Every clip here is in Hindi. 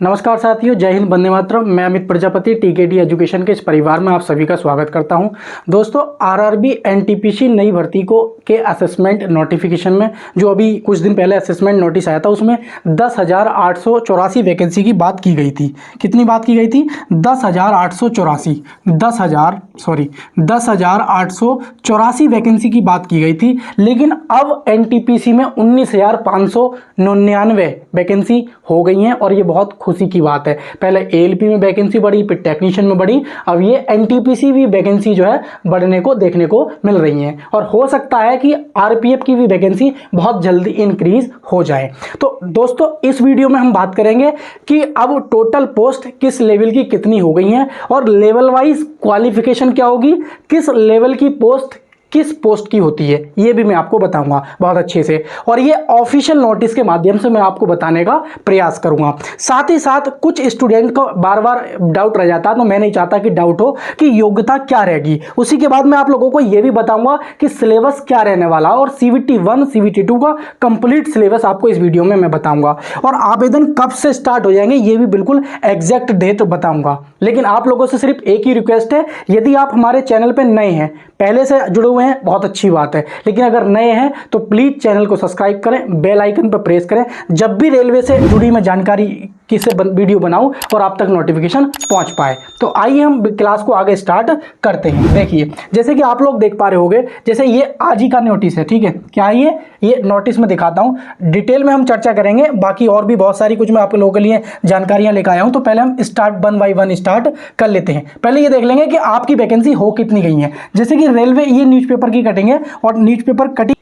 नमस्कार साथियों, जय हिंद, वंदे मातरम। मैं अमित प्रजापति टीकेटी एजुकेशन के इस परिवार में आप सभी का स्वागत करता हूं। दोस्तों, आरआरबी एनटीपीसी नई भर्ती को के असेसमेंट नोटिफिकेशन में जो अभी कुछ दिन पहले असेसमेंट नोटिस आया था उसमें 10,884 वैकेंसी की बात की गई थी। कितनी बात की गई थी? 10,884 वैकेंसी की बात की गई थी। लेकिन अब एनटीपीसी में 19,599 वैकेंसी हो गई हैं और ये बहुत खुशी की बात है। पहले एएलपी में वैकेंसी बढ़ी, फिर टेक्नीशियन में बढ़ी, अब ये एनटीपीसी भी वैकेंसी जो है बढ़ने को देखने को मिल रही है और हो सकता है कि आरपीएफ की भी वैकेंसी बहुत जल्दी इंक्रीज हो जाए। तो दोस्तों, इस वीडियो में हम बात करेंगे कि अब टोटल पोस्ट किस लेवल की कितनी हो गई हैं और लेवल वाइज क्वालिफिकेशन क्या होगी, किस लेवल की पोस्ट किस पोस्ट की होती है, ये भी मैं आपको बताऊंगा बहुत अच्छे से। और ये ऑफिशियल नोटिस के माध्यम से मैं आपको बताने का प्रयास करूंगा। साथ ही साथ कुछ स्टूडेंट को बार बार डाउट रह जाता है, तो मैं नहीं चाहता कि डाउट हो कि योग्यता क्या रहेगी। उसी के बाद मैं आप लोगों को ये भी बताऊंगा कि सिलेबस क्या रहने वाला और CVT 1 CVT 2 का कंप्लीट सिलेबस आपको इस वीडियो में मैं बताऊंगा और आवेदन कब से स्टार्ट हो जाएंगे ये भी बिल्कुल एग्जैक्ट डेट बताऊंगा। लेकिन आप लोगों से सिर्फ एक ही रिक्वेस्ट है, यदि आप हमारे चैनल पर नए हैं, पहले से जुड़े हुए हैं, बहुत अच्छी बात है, लेकिन अगर नए हैं तो प्लीज चैनल को सब्सक्राइब करें, बेल आइकन पर प्रेस करें। जब भी रेलवे से जुड़ी मैं जानकारी किसे वीडियो बनाऊं और आप तक नोटिफिकेशन पहुंच पाए। तो आइए हम क्लास को आगे स्टार्ट करते हैं। देखिए, जैसे कि आप लोग देख पा रहे होंगे, जैसे ये आज ही का नोटिस है, ठीक है, क्या है ये नोटिस में दिखाता हूं, डिटेल में हम चर्चा करेंगे। बाकी और भी बहुत सारी कुछ मैं आप लोगों के लिए जानकारियां लेकर आया हूं। तो पहले हम स्टार्ट 1 बाय 1 स्टार्ट कर लेते हैं। पहले ये देख लेंगे कि आपकी वैकेंसी हो कितनी गई है। जैसे कि रेलवे, ये न्यूज़पेपर की कटिंग है और न्यूज़पेपर कटिंग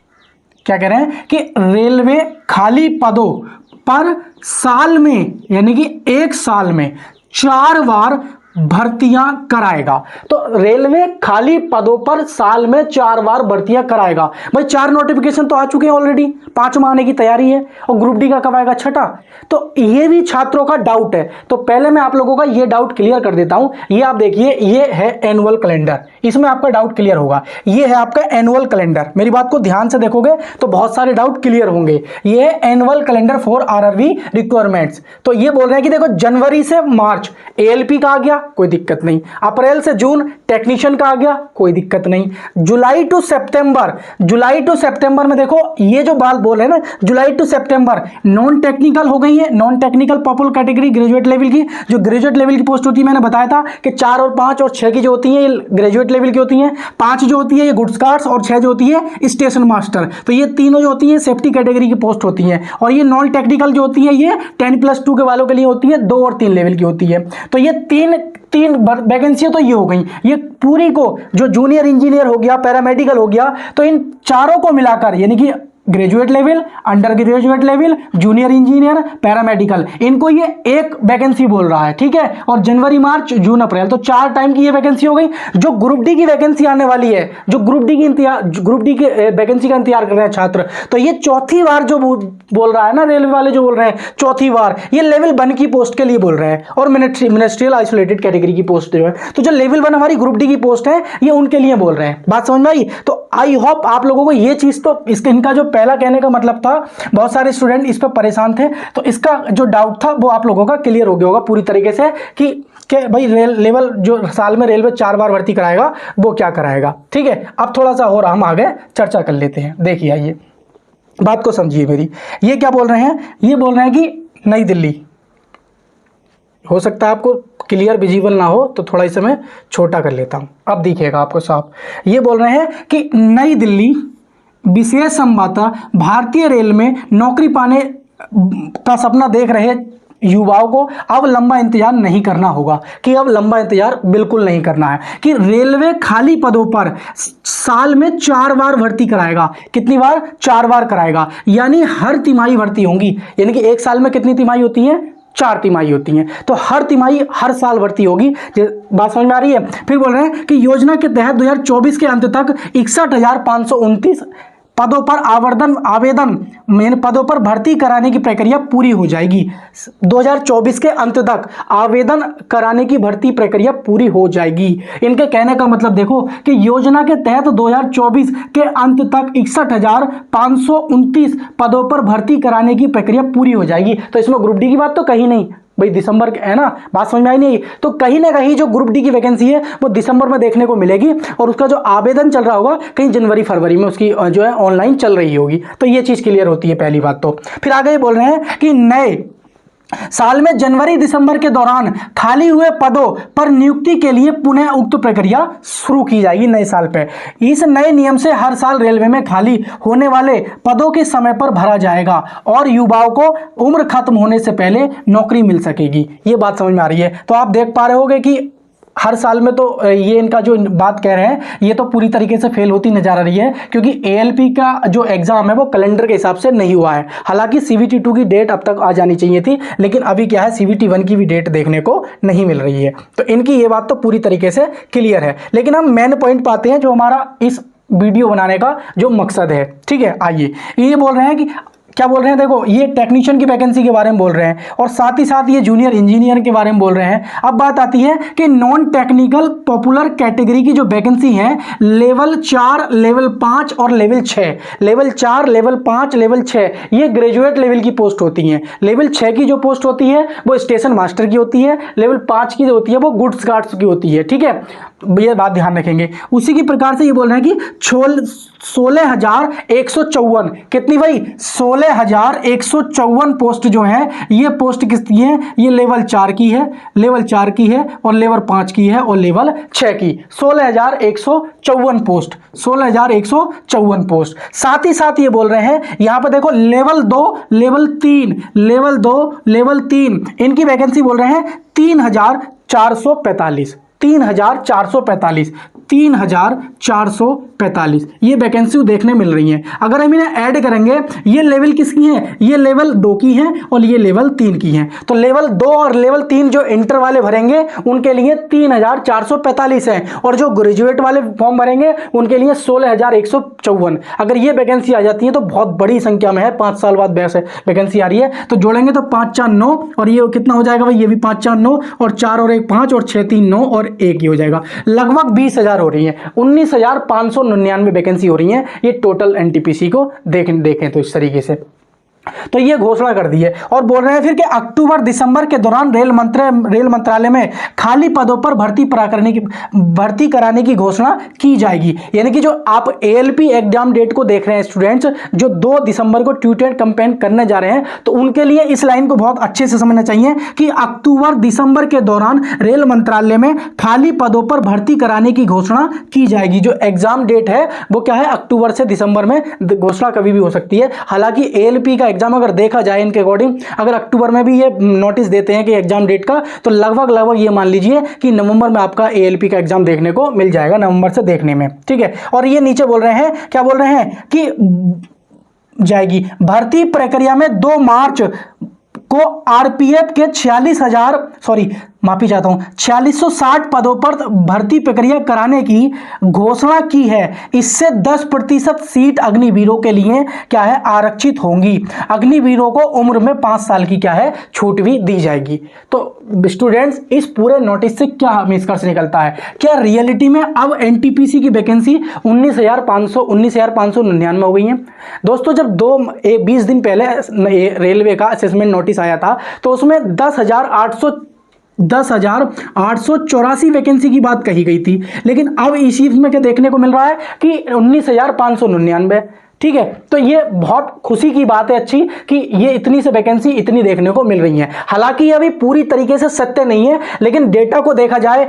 क्या कह रहे हैं कि रेलवे खाली पदों पर साल में, यानी कि एक साल में 4 बार भर्तियां कराएगा। तो रेलवे खाली पदों पर साल में 4 बार भर्तियां कराएगा। भाई 4 नोटिफिकेशन तो आ चुके हैं ऑलरेडी, 5वां आने की तैयारी है और ग्रुप डी का कब आएगा? 6ठा। तो ये भी छात्रों का डाउट है, तो पहले मैं आप लोगों का ये डाउट क्लियर कर देता हूं। ये आप देखिए, ये है एनुअल कैलेंडर, इसमें आपका डाउट क्लियर होगा। ये है आपका एनुअल कैलेंडर, मेरी बात को ध्यान से देखोगे तो बहुत सारे डाउट क्लियर होंगे। ये है annual calendar for RRB requirements. तो ये बोल रहे हैं कि देखो, जनवरी से मार्च एएलपी का आ गया, कोई दिक्कत नहीं। अप्रैल से जून टेक्नीशियन का आ गया, कोई दिक्कत नहीं। जुलाई टू सितंबर में देखो, ये जो बात बोल रहे हैं ना, जुलाई टू सितंबर नॉन टेक्निकल हो गई है। Non technical popular category graduate level की, जो ग्रेजुएट लेवल की पोस्ट होती है, मैंने बताया था कि 4 और 5 और 6 की जो होती है ये ग्रेजुएट लेवल की होती है। 5 जो होती है ये गुड्स कार्ड्स और 6 जो होती है स्टेशन मास्टर। तो ये तीनों जो होती है सेफ्टी कैटेगरी की पोस्ट होती है। और ये नॉन टेक्निकल जो होती है ये 10+2 के वालों के लिए होती है, 2 और 3 लेवल की होती है। तो ये तीन वैकेंसियां तो ये हो गई। ये पूरी को जो जूनियर इंजीनियर हो गया, पैरामेडिकल हो गया, तो इन चारों को मिलाकर, यानी कि graduate level, under graduate level, junior engineer, paramedical, इनको ये एक वैकेंसी बोल रहा है, ठीक है। और जनवरी, मार्च, जून, अप्रैल, तो 4 टाइम की ये वैकेंसी हो गई। जो ग्रुप डी की वैकेंसी आने वाली है, जो ग्रुप डी की वैकेंसी का इंतजार कर रहे हैं छात्र, तो ये चौथी बार जो बोल रहा है ना, रेलवे वाले जो बोल रहे हैं चौथी बार, ये लेवल 1 की पोस्ट के लिए बोल रहे हैं और मिनिस्ट्रियल आइसोलेटेड कैटेगरी की पोस्ट जो है। तो जो लेवल 1 हमारी ग्रुप डी की पोस्ट है, ये उनके लिए बोल रहे हैं। बात समझ में आई? तो आई होप आप लोगों को ये चीज, तो इनका जो पहला कहने का मतलब था, बहुत सारे स्टूडेंट इस पर परेशान थे, तो इसका जो डाउट था वो आप लोगों का क्लियर हो गया होगा पूरी तरीके से कि भाई लेवल जो साल में रेलवे 4 बार भर्ती कराएगा वो क्या कराएगा, ठीक है। अब थोड़ा सा और हम आगे चर्चा कर लेते हैं। देखिए, आइए बात को समझिए मेरी। ये क्या बोल रहे हैं? ये बोल रहे हैं कि नई दिल्ली, हो सकता है आपको क्लियर विजिबल ना हो तो थोड़ा इसे मैं छोटा कर लेता हूं, अब दिखेगा आपको साफ। ये बोल रहे हैं कि नई दिल्ली विशेष संवाददाता भारतीय रेल में नौकरी पाने का सपना देख रहे युवाओं को अब लंबा इंतजार नहीं करना होगा। कि अब लंबा इंतजार बिल्कुल नहीं करना है, कि रेलवे खाली पदों पर साल में 4 बार भर्ती कराएगा। कितनी बार? 4 बार कराएगा, यानी हर तिमाही भर्ती होंगी। यानी कि एक साल में कितनी तिमाही होती है? 4 तिमाही होती हैं, तो हर तिमाही हर साल भर्ती होगी। बात समझ में आ रही है? फिर बोल रहे हैं कि योजना के तहत 2024 के अंत तक 61,529 पदों पर आवेदन मेन पदों पर भर्ती कराने की प्रक्रिया पूरी हो जाएगी। 2024 के अंत तक आवेदन कराने की भर्ती प्रक्रिया पूरी हो जाएगी। इनके कहने का मतलब देखो कि योजना के तहत 2024 के अंत तक 61,529 पदों पर भर्ती कराने की प्रक्रिया पूरी हो जाएगी। तो इसमें ग्रुप डी की बात तो कहीं नहीं, भाई दिसंबर है ना, बात समझ में आई नहीं? तो कहीं ना कहीं जो ग्रुप डी की वैकेंसी है वो दिसंबर में देखने को मिलेगी और उसका जो आवेदन चल रहा होगा कहीं जनवरी फरवरी में उसकी जो है ऑनलाइन चल रही होगी। तो ये चीज़ क्लियर होती है पहली बात। तो फिर आगे बोल रहे हैं कि नए साल में जनवरी दिसंबर के दौरान खाली हुए पदों पर नियुक्ति के लिए पुनः उक्त प्रक्रिया शुरू की जाएगी नए साल पे। इस नए नियम से हर साल रेलवे में खाली होने वाले पदों के समय पर भरा जाएगा और युवाओं को उम्र खत्म होने से पहले नौकरी मिल सकेगी। ये बात समझ में आ रही है? तो आप देख पा रहे होगे कि हर साल में तो ये इनका जो बात कह रहे हैं ये तो पूरी तरीके से फेल होती नजर आ रही है, क्योंकि एएलपी का जो एग्जाम है वो कैलेंडर के हिसाब से नहीं हुआ है। हालांकि सीवीटी 2 की डेट अब तक आ जानी चाहिए थी, लेकिन अभी क्या है सीवीटी 1 की भी डेट देखने को नहीं मिल रही है। तो इनकी ये बात तो पूरी तरीके से क्लियर है। लेकिन हम मेन पॉइंट पाते हैं जो हमारा इस वीडियो बनाने का जो मकसद है। ठीक है, आइए ये बोल रहे हैं कि क्या बोल रहे हैं, देखो ये टेक्नीशियन की वैकेंसी के बारे में बोल रहे हैं और साथ ही साथ ये जूनियर इंजीनियर के बारे में बोल रहे हैं। अब बात आती है कि नॉन टेक्निकल पॉपुलर कैटेगरी की जो वैकेंसी है लेवल 4, लेवल 5 और लेवल 6, लेवल 4, लेवल 5, लेवल 6 ये ग्रेजुएट लेवल की पोस्ट होती हैं। लेवल 6 की जो पोस्ट होती है वो स्टेशन मास्टर की होती है, लेवल 5 की जो होती है वो गुड्स गार्ड्स की होती है। ठीक है, ये बात ध्यान रखेंगे। उसी की प्रकार से ये बोल रहे हैं कि 16,154 कितनी भाई 16,154 पोस्ट जो है ये पोस्ट किसकी है? ये लेवल 4 की है, लेवल 4 की है और लेवल 5 की है और लेवल 6 की। 16,154 पोस्ट, 16,154 पोस्ट। साथ ही साथ ये बोल रहे हैं यहां पर देखो लेवल 2, लेवल 3, लेवल 2, लेवल 3 इनकी वैकेंसी बोल रहे हैं 3,445, 3,445, 3,445 ये वैकेंसी देखने मिल रही हैं। अगर हम इन्हें ऐड करेंगे ये लेवल किसकी हैं? ये लेवल 2 की हैं और ये लेवल 3 की हैं। तो लेवल 2 और लेवल 3 जो इंटर वाले भरेंगे उनके लिए 3,445 है और जो ग्रेजुएट वाले फॉर्म भरेंगे उनके लिए 16,154। अगर ये वैकेंसी आ जाती है तो बहुत बड़ी संख्या में है, 5 साल बाद वैकेंसी आ रही है। तो जोड़ेंगे तो 5 4 9 और ये कितना हो जाएगा भाई? ये भी 5 4 9 और 4 और 1 5 और 6 3 9 और 1 ही हो जाएगा। लगभग 20,000 हो रही है, 19,599 वैकेंसी हो रही है ये टोटल एनटीपीसी को देखें तो इस तरीके से। तो ये घोषणा कर दी है और बोल रहे हैं फिर कि अक्टूबर दिसंबर के दौरान रेल मंत्रालय में खाली पदों पर भर्ती कराने की घोषणा की जाएगी। यानी कि जो आप एएलपी एग्जाम डेट को देख रहे हैं स्टूडेंट्स, जो 2 दिसंबर को ट्यूटेड कैंपेन करने जा रहे हैं, तो उनके लिए इस लाइन को बहुत अच्छे से समझना चाहिए कि अक्टूबर दिसंबर के दौरान रेल मंत्रालय में खाली पदों पर भर्ती कराने की घोषणा की जाएगी। जो एग्जाम डेट है वो क्या है? अक्टूबर से दिसंबर में, घोषणा कभी भी हो सकती है। हालांकि एएलपी का एग्जाम अगर देखा जाए इनके अकॉर्डिंग, अगर अक्टूबर में भी ये नोटिस देते हैं कि एग्जाम डेट का, तो लगभग ये मान लीजिए कि नवंबर में आपका एएलपी का एग्जाम देखने को मिल जाएगा, नवंबर से देखने में। ठीक है, और ये नीचे बोल रहे हैं, क्या बोल रहे हैं कि जाएगी भर्ती प्रक्रिया में 2 मार्च को आरपीएफ के 4660 पदों पर भर्ती प्रक्रिया कराने की घोषणा की है। इससे 10% सीट अग्निवीरों के लिए क्या है? आरक्षित होंगी। अग्निवीरों को उम्र में 5 साल की क्या है? छूट भी दी जाएगी। तो स्टूडेंट्स इस पूरे नोटिस से क्या निष्कर्ष निकलता है? क्या रियलिटी में अब एनटीपीसी की वैकेंसी 19,599 हो गई है? दोस्तों जब 20 दिन पहले रेलवे का असेसमेंट नोटिस आया था तो उसमें 10,884 वैकेंसी की बात कही गई थी, लेकिन अब इसी में क्या देखने को मिल रहा है कि 19,599। ठीक है, तो ये बहुत खुशी की बात है अच्छी कि ये इतनी से वैकेंसी इतनी देखने को मिल रही है। हालांकि ये अभी पूरी तरीके से सत्य नहीं है, लेकिन डेटा को देखा जाए,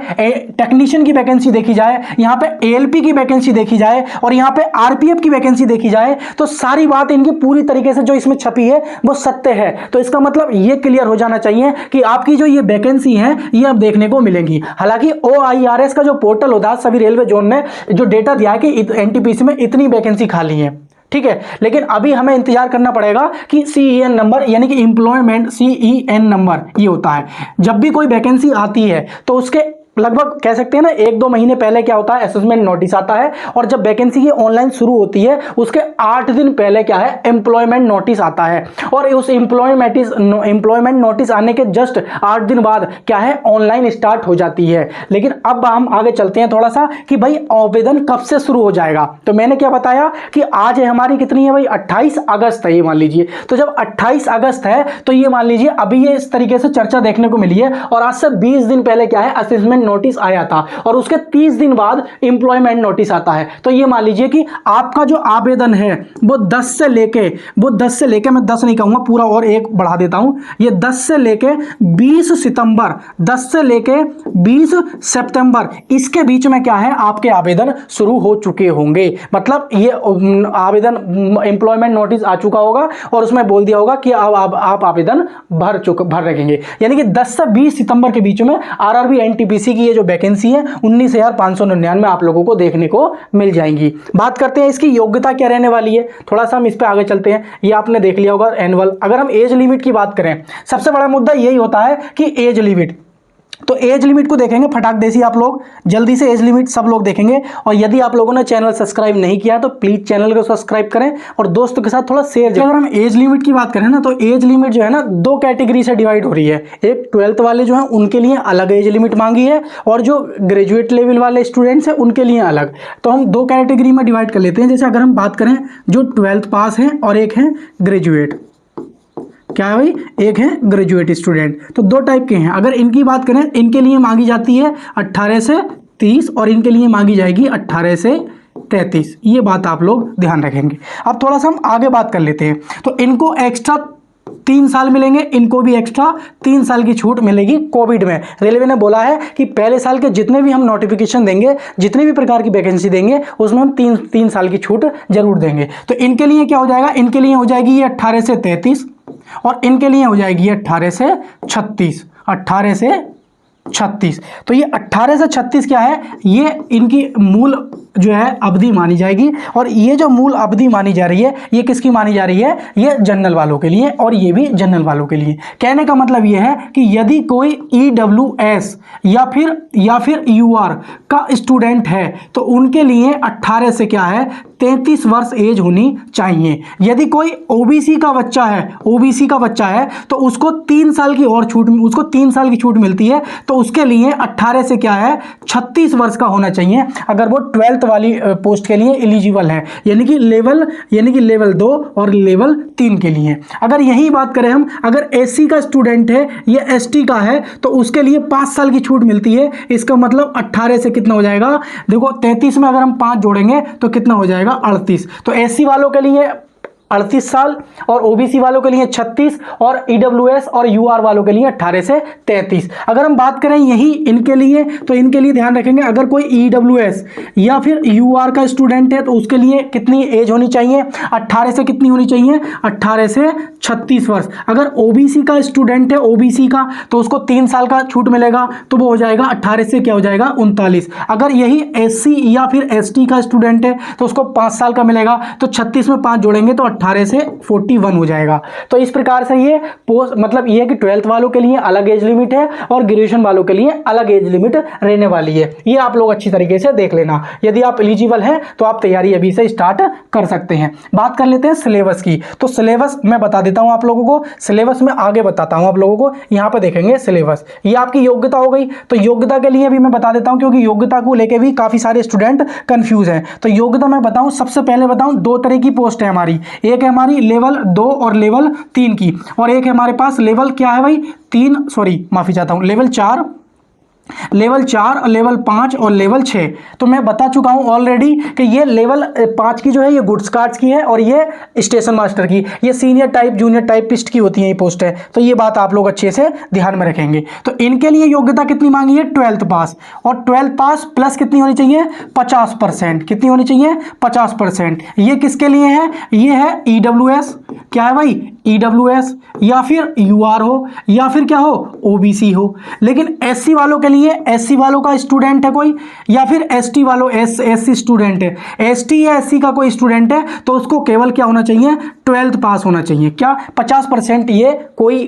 टेक्नीशियन की वैकेंसी देखी जाए, यहाँ पे एएलपी की वैकेंसी देखी जाए और यहाँ पे आरपीएफ की वैकेंसी देखी जाए, तो सारी बात इनकी पूरी तरीके से जो इसमें छपी है वो सत्य है। तो इसका मतलब ये क्लियर हो जाना चाहिए कि आपकी जो ये वैकेंसी है ये अब देखने को मिलेंगी। हालांकि OIRS का जो पोर्टल होता है सभी रेलवे जोन ने जो डेटा दिया है कि एनटीपीसी में इतनी वैकेंसी खाली है। ठीक है, लेकिन अभी हमें इंतजार करना पड़ेगा कि CEN नंबर यानी कि एम्प्लॉयमेंट CEN नंबर ये होता है। जब भी कोई वैकेंसी आती है तो उसके लगभग कह सकते हैं ना 1-2 महीने पहले क्या होता है, असेसमेंट नोटिस आता है, और जब वैकेंसी की ऑनलाइन शुरू होती है उसके 8 दिन पहले क्या है, एम्प्लॉयमेंट नोटिस आता है, और उस एम्प्लॉयमेंट नोटिस आने के जस्ट 8 दिन बाद क्या है, ऑनलाइन स्टार्ट हो जाती है। लेकिन अब हम आगे चलते हैं थोड़ा सा कि भाई आवेदन कब से शुरू हो जाएगा। तो मैंने क्या बताया कि आज है हमारी कितनी है भाई, 28 अगस्त है ये मान लीजिए। तो जब 28 अगस्त है तो ये मान लीजिए अभी ये इस तरीके से चर्चा देखने को मिली है, और आज से 20 दिन पहले क्या है, असेसमेंट नोटिस आया था, और उसके 30 दिन बाद एम्प्लॉयमेंट नोटिस आता है। तो ये मान लीजिए कि आपका जो आवेदन है वो 10 से लेके मैं 10 नहीं कहूंगा पूरा, और एक बढ़ा देता हूं, ये 10 से लेके 20 सितंबर, 10 से लेके 20 सितंबर इसके बीच में क्या है, आपके आवेदन शुरू हो चुके होंगे। मतलब ये आवेदन एम्प्लॉयमेंट नोटिस आ चुका होगा और उसमें बोल दिया होगा कि अब आप आवेदन भर रखेंगे। यानी कि 10 से 20 सितंबर के बीच में आरआरबी एनटीपीसी की ये जो वैकेंसी है 19,599 आप लोगों को देखने को मिल जाएंगी। बात करते हैं इसकी योग्यता क्या रहने वाली है, थोड़ा सा हम इस पे आगे चलते हैं। ये आपने देख लिया होगा एनुअल। अगर हम एज लिमिट की बात करें, सबसे बड़ा मुद्दा यही होता है कि एज लिमिट, तो एज लिमिट को देखेंगे फटाक देसी, आप लोग जल्दी से एज लिमिट सब लोग देखेंगे। और यदि आप लोगों ने चैनल सब्सक्राइब नहीं किया तो प्लीज चैनल को सब्सक्राइब करें और दोस्तों के साथ थोड़ा शेयर। अगर हम एज लिमिट की बात करें ना, तो एज लिमिट जो है ना 2 कैटेगरी से डिवाइड हो रही है। एक 12th वाले जो है उनके लिए अलग एज लिमिट मांगी है, और जो ग्रेजुएट लेवल वाले स्टूडेंट्स हैं उनके लिए अलग। तो हम 2 कैटेगरी में डिवाइड कर लेते हैं। जैसे अगर हम बात करें जो 12th पास हैं और एक है ग्रेजुएट, क्या है भाई, एक है ग्रेजुएट स्टूडेंट, तो 2 टाइप के हैं। अगर इनकी बात करें, इनके लिए मांगी जाती है 18 से 30 और इनके लिए मांगी जाएगी 18 से 33। ये बात आप लोग ध्यान रखेंगे। अब थोड़ा सा हम आगे बात कर लेते हैं। तो इनको एक्स्ट्रा 3 साल मिलेंगे, इनको भी एक्स्ट्रा 3 साल की छूट मिलेगी। कोविड में रेलवे ने बोला है कि पहले साल के जितने भी हम नोटिफिकेशन देंगे, जितने भी प्रकार की वैकेंसी देंगे, उसमें हम 3 साल की छूट जरूर देंगे। तो इनके लिए क्या हो जाएगा, इनके लिए हो जाएगी ये 18 से 33, और इनके लिए हो जाएगी 18 से 36, 18 से 36। तो ये 18 से 36 क्या है, ये इनकी मूल जो है अवधि मानी जाएगी। और ये जो मूल अवधि मानी जा रही है, ये किसकी मानी जा रही है, ये जनरल वालों के लिए, और ये भी जनरल वालों के लिए। कहने का मतलब ये है कि यदि कोई EWS या फिर UR का स्टूडेंट है तो उनके लिए 18 से क्या है, 33 वर्ष एज होनी चाहिए। यदि कोई ओबीसी का बच्चा है तो उसको 3 साल की और छूट, उसको 3 साल की छूट मिलती है। तो उसके लिए 18 से क्या है, 36 वर्ष का होना चाहिए, अगर वो 12th वाली पोस्ट के लिए एलिजिबल है, यानी कि लेवल 2 और लेवल 3 के लिए। अगर यही बात करें हम, अगर एससी का स्टूडेंट है या एसटी का है तो उसके लिए 5 साल की छूट मिलती है। इसका मतलब 18 से कितना हो जाएगा, देखो 33 में अगर हम 5 जोड़ेंगे तो कितना हो जाएगा, 38। तो एससी वालों के लिए 38 साल, और ओबीसी वालों के लिए 36, और ईडब्ल्यूएस और यूआर वालों के लिए 18 से 33। अगर हम बात करें यही इनके लिए, तो इनके लिए ध्यान रखेंगे, अगर कोई ईडब्ल्यूएस या फिर यूआर का स्टूडेंट है तो उसके लिए कितनी एज होनी चाहिए, 18 से कितनी होनी चाहिए, 18 से 36 वर्ष। अगर ओबीसी का स्टूडेंट है, ओबीसी का, तो उसको 3 साल का छूट मिलेगा, तो वो हो जाएगा 18 से क्या हो जाएगा, 39। अगर यही एससी या फिर एसटी का स्टूडेंट है तो उसको 5 साल का मिलेगा, तो 36 में 5 जोड़ेंगे तो 18 से 41 हो जाएगा। तो इस प्रकार से ये पोस्ट, मतलब ये है कि 12th वालों के लिए अलग एज लिमिट है और ग्रेजुएशन वालों के लिए अलग एज लिमिट रहने वाली है। ये आप लोग अच्छी तरीके से देख लेना। यदि आप एलिजिबल हैं तो आप तैयारी अभी से स्टार्ट कर सकते हैं। बात कर लेते हैं सिलेबस की। तो सिलेबस मैं बता देता हूं आप लोगों को, सिलेबस में आगे बताता हूं आप लोगों को। यहां पर देखेंगे सिलेबस, ये आपकी योग्यता हो गई। तो योग्यता के लिए भी मैं बता देता हूं, क्योंकि योग्यता को लेकर भी काफी सारे स्टूडेंट कंफ्यूज हैं। तो योग्यता मैं बताऊं, सबसे पहले बताऊं, 2 तरह की पोस्ट है हमारी। एक है हमारी लेवल 2 और लेवल 3 की, और एक है हमारे पास लेवल क्या है भाई, 3, सॉरी माफी चाहता हूं, लेवल 4, लेवल 4, लेवल 5 और लेवल 6। तो मैं बता चुका हूं ऑलरेडी कि ये लेवल 5 की जो है ये गुड्स कार्ड्स की है, और ये स्टेशन मास्टर की, ये सीनियर टाइप जूनियर टाइपिस्ट की होती है ये पोस्ट है। तो ये बात आप लोग अच्छे से ध्यान में रखेंगे। तो इनके लिए योग्यता कितनी मांगी है, 12th पास, और 12th पास प्लस कितनी होनी चाहिए, 50%। कितनी होनी चाहिए, 50%। ये किसके लिए है, ये है ईडब्ल्यूएस, क्या है भाई, ईडब्ल्यूएस, या फिर यूआर हो, या फिर क्या हो, ओबीसी हो। लेकिन एससी वालों के लिए, एससी वालों का स्टूडेंट है कोई, या फिर एसटी वालों, एससी स्टूडेंट है, एसटी या एससी का कोई स्टूडेंट है, तो उसको केवल क्या होना चाहिए, 12th पास होना चाहिए। क्या 50%, ये कोई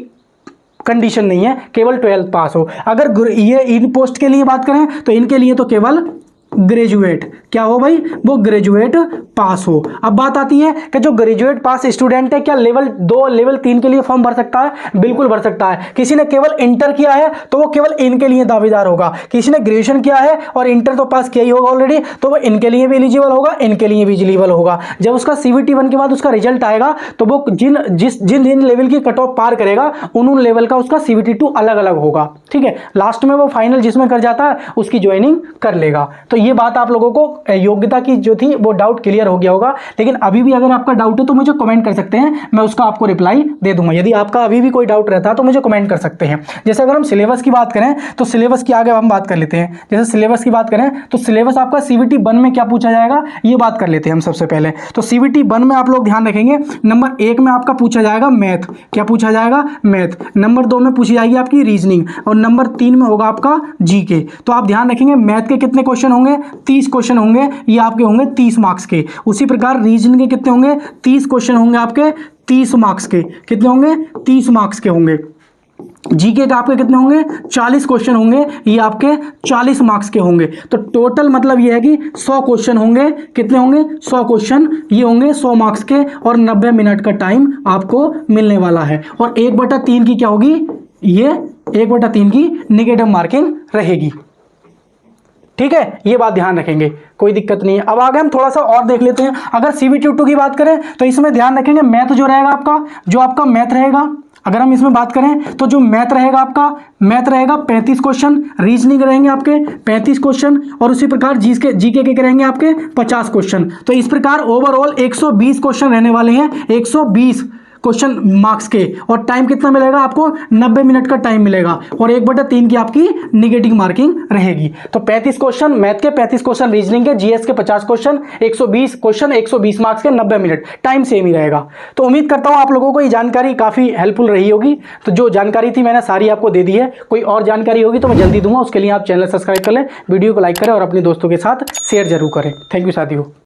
कंडीशन नहीं है, केवल 12th पास हो। अगर ये इन पोस्ट के लिए बात करें तो इनके लिए तो केवल ग्रेजुएट, क्या हो भाई, वो ग्रेजुएट पास हो। अब बात आती है कि जो ग्रेजुएट पास स्टूडेंट है क्या लेवल 2 लेवल 3 के लिए फॉर्म भर सकता है? बिल्कुल भर सकता है। किसी ने केवल इंटर किया है तो वो केवल इनके लिए दावेदार होगा। किसी ने ग्रेजुएशन किया है और इंटर तो पास किया ही होगा ऑलरेडी, तो वो इनके लिए भी एलिजिबल होगा, इनके लिए भी एलिजिबल होगा। जब उसका CVT 1 के बाद उसका रिजल्ट आएगा तो वो जिन लेवल की कट ऑफ पार करेगा उन लेवल का उसका CVT 2 अलग अलग होगा, ठीक है। लास्ट में वो फाइनल जिसमें कर जाता है उसकी ज्वाइनिंग कर लेगा। तो ये बात आप लोगों को योग्यता की जो थी वो डाउट क्लियर हो गया होगा। लेकिन अभी भी अगर आपका डाउट है तो मुझे कमेंट कर सकते हैं, मैं उसका आपको रिप्लाई दे दूंगा। यदि आपका अभी भी कोई डाउट रहता है तो मुझे कमेंट कर सकते हैं। जैसे अगर हम सिलेबस की बात करें तो सिलेबस की आगे हम बात कर लेते हैं। जैसे सिलेबस की बात करें तो सिलेबस आपका CVT 1 में क्या पूछा जाएगा ये बात कर लेते हैं हम सबसे पहले। तो CVT 1 में आप लोग ध्यान रखेंगे, नंबर 1 में आपका पूछा जाएगा मैथ। क्या पूछा जाएगा? मैथ। नंबर 2 में पूछी जाएगी आपकी रीजनिंग और नंबर 3 में होगा आपका GK। तो आप ध्यान रखेंगे मैथ के कितने क्वेश्चन होंगे? 30 क्वेश्चन होंगे, ये आपके होंगे 30 मार्क्स के। उसी प्रकार रीजनिंग के कितने होंगे? 30 क्वेश्चन होंगे आपके 30 मार्क्स के। कितने होंगे? 30 मार्क्स के होंगे। GK का आपके कितने होंगे? 40 क्वेश्चन होंगे, ये आपके 40 मार्क्स के होंगे। तो टोटल मतलब ये है कि 100 क्वेश्चन होंगे। कितने होंगे? 100 क्वेश्चन, ये होंगे 100 मार्क्स के और 90 मिनट का टाइम आपको मिलने वाला है। और 1/3 की क्या होगी? ये 1/3 की नेगेटिव मार्किंग रहेगी, ठीक है। ये बात ध्यान रखेंगे, कोई दिक्कत नहीं है। अब आगे हम थोड़ा सा और देख लेते हैं। अगर CVT 2 की बात करें तो इसमें ध्यान रखेंगे मैथ जो रहेगा आपका, जो आपका मैथ रहेगा, अगर हम इसमें बात करें तो जो मैथ रहेगा आपका, मैथ रहेगा 35 क्वेश्चन, रीजनिंग रहेंगे आपके 35 क्वेश्चन और उसी प्रकार जीके के रहेंगे आपके 50 क्वेश्चन। तो इस प्रकार ओवरऑल 120 क्वेश्चन रहने वाले हैं, 120 क्वेश्चन मार्क्स के। और टाइम कितना मिलेगा आपको? 90 मिनट का टाइम मिलेगा और 1/3 की आपकी निगेटिव मार्किंग रहेगी। तो 35 क्वेश्चन मैथ के, 35 क्वेश्चन रीजनिंग के, GS के 50 क्वेश्चन, 120 क्वेश्चन, 120 मार्क्स के, 90 मिनट, टाइम सेम ही रहेगा। तो उम्मीद करता हूं आप लोगों को ये जानकारी काफी हेल्पफुल रही होगी। तो जो जानकारी थी मैंने सारी आपको दे दी है। कोई और जानकारी होगी तो मैं जल्दी दूंगा, उसके लिए आप चैनल सब्सक्राइब कर लें, वीडियो को लाइक करें और अपने दोस्तों के साथ शेयर जरूर करें। थैंक यू साथियों।